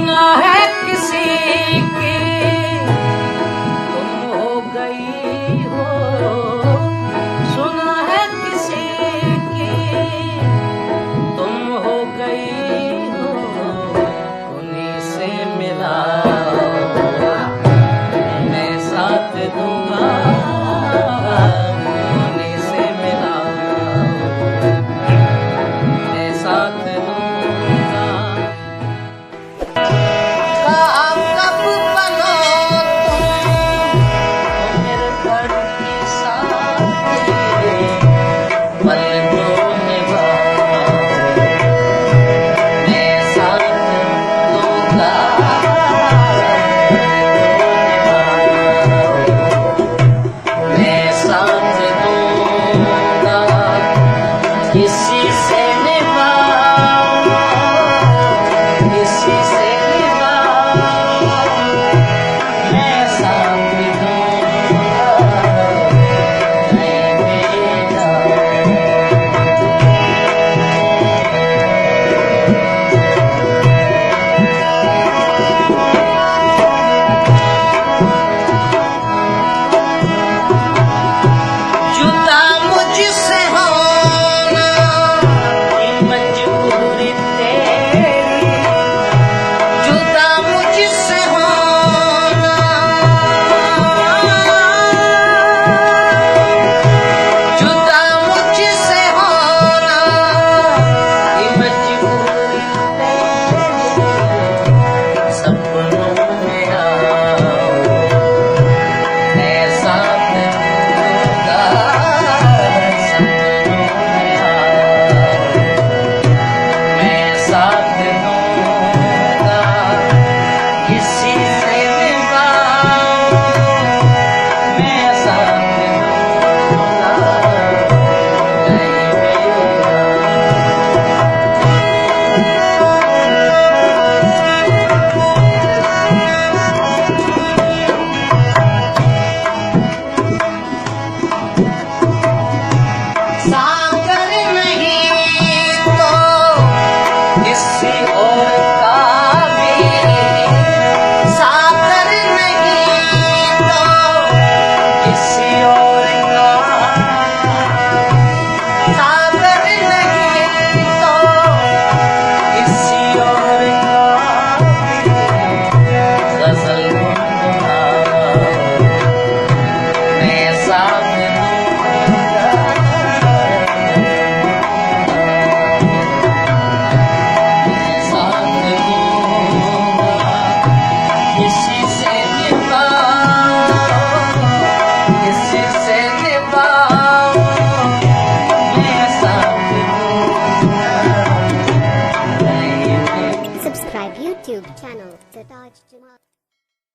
सुना है किसी की तुम हो गई हो, सुना है किसी की तुम हो गई हो, उन्हीं से मिला मैं साथ दूंगा, उन्हीं से मिला मैं साथ दूंगा। किसी से निभाओ, किसी से निभाओ, मैं साथ दूंगा, मैं बेटा। जुदा मुझसे Subscribe YouTube channel Taj Jamal.